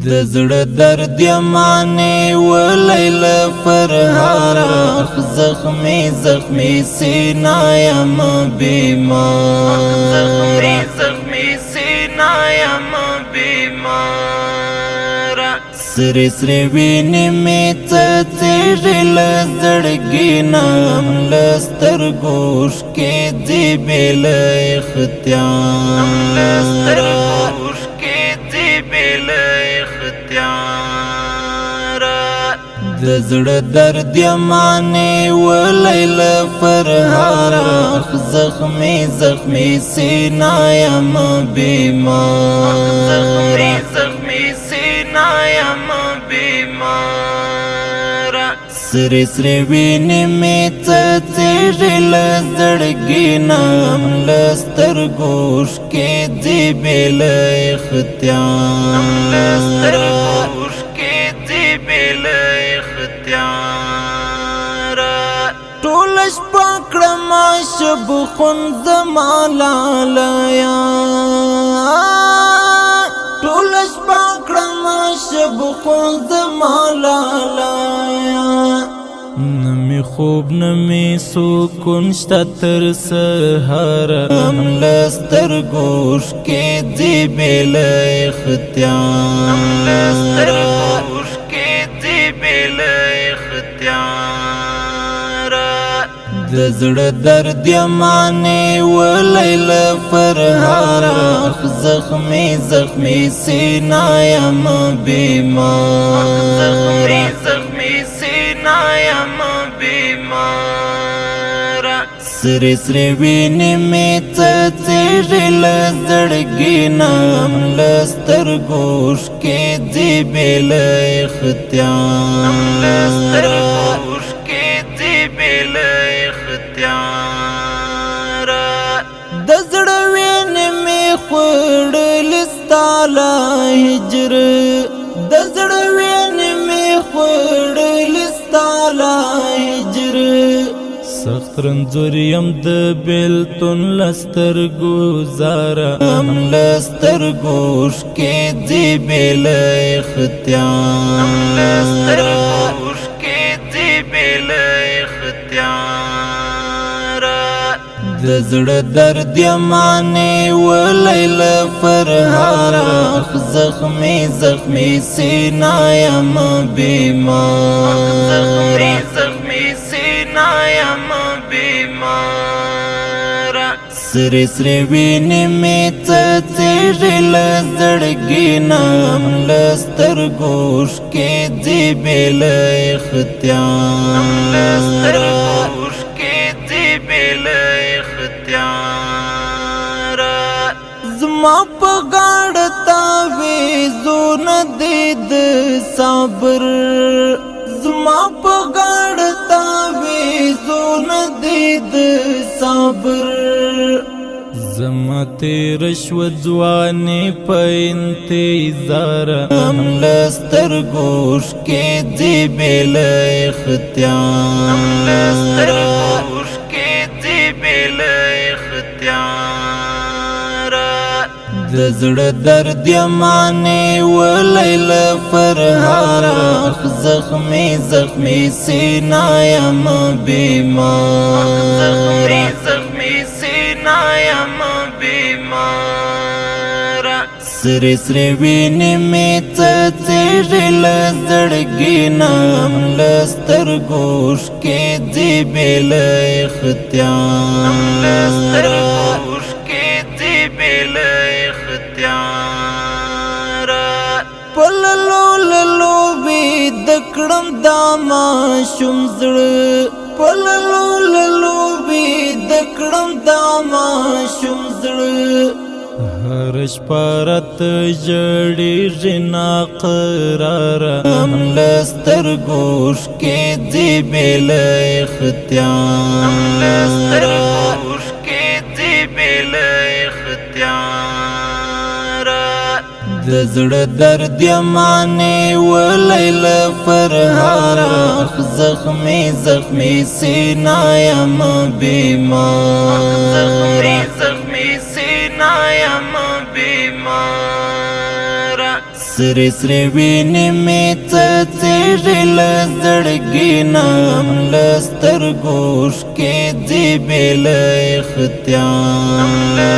د زړه درد یمانې ولیله فرهاد زخمی زخمی سینا یم بیمار زخمی سینا یم بیمار سری سری وینې مې څڅېږي له زړګي نه له سترګو اوښکې ځي بې له اختیار د زړه درد یمانې ولیله فرهاد زخمی زخمی سینا یم بیمار زخمی سینا یم بیمار سری سری وینې مې څڅېږي له زړګي نه له سترګو اوښکې ځي بې له اختیار ټول شپه کړم شبخون زما لالیه ټول شپه کړم شبخون زما لالیه نه مې خوب نه مې سکون شته تر سهاره له سترګو اوښکې ځي بې له اختیار د زړه درد یمانې ولیله فرهاد زخمی زخمی سینا یم بیمار زخمی سینا یم بیمار سری سری وینې مې څڅېږي له زړګي نه له سترګو اوښکې ځي بې له اختیار د زړه وینې مې خوړلې ستا له هجر د زړه وینې مې خوړلې ستا له هجر سخت رنځور یم د بېلتون له سترګو زاره له سترګو اوښکې ځي بې له اختیار د زړه درد یمانې ولیله فرهاد زخمی زخمی سینا یم بیمار زخمی سینا یم بیمار سری سری وینې مې څڅېږي له زړګي نه له سترګو اوښکې ځي بې له اختیار زما په غاړه تاویزونه دي د صبر زما په غاړه تاویزونه دي د صبر زما تېره شوه ځواني په انتظار له سترګو اوښکې ځي بې له اختیار د زړه درد یمانې ولیله فرهاد زخمی زخمی سینا یم بیمار زخمی سینا یم بیمار سری سری وینې مې څڅېږي له زړګي نه له سترګو اوښکې ځي بې له اختیار پللو للو وی دکړم دا ماشوم زړه پللو للو وی دکړم دا ماشوم زړه هر شپه راته ژړېږي ناقراره له سترګو اوښکې ځي بې له اختیار د زړه درد یمانې ولیله فرهاد زخمی زخمی سینا یم بیمار زخمی سینا یم بیمار سری سری ویني مې څڅېږي له زړګي نه له سترګو اوښکې ځي بې له اختیاره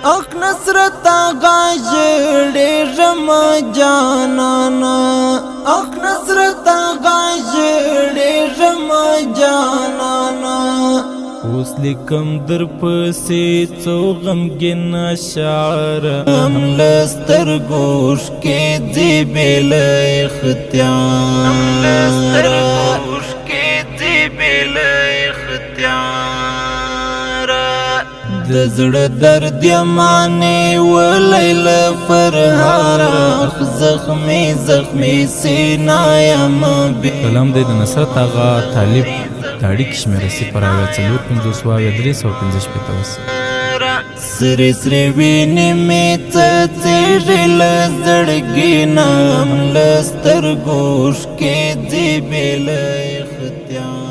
اخ نصرت آغا ژړېږم جانانه اخ نصرت آغا ژړېږم جانانه اوس لیکم در پسې څو غمګین اشعار له سترګو اوښکې ځي بې له اختیاره د زړه درد یمانې ولی له فرهاد زخمي زخمي سینا یم کلام دی د نصرت آغا طالب د اړیکې شمېره 0505315 سری سری ویني مې څڅېږي له زړګي نه له سترګو اوښکې ځي بې له اختیاره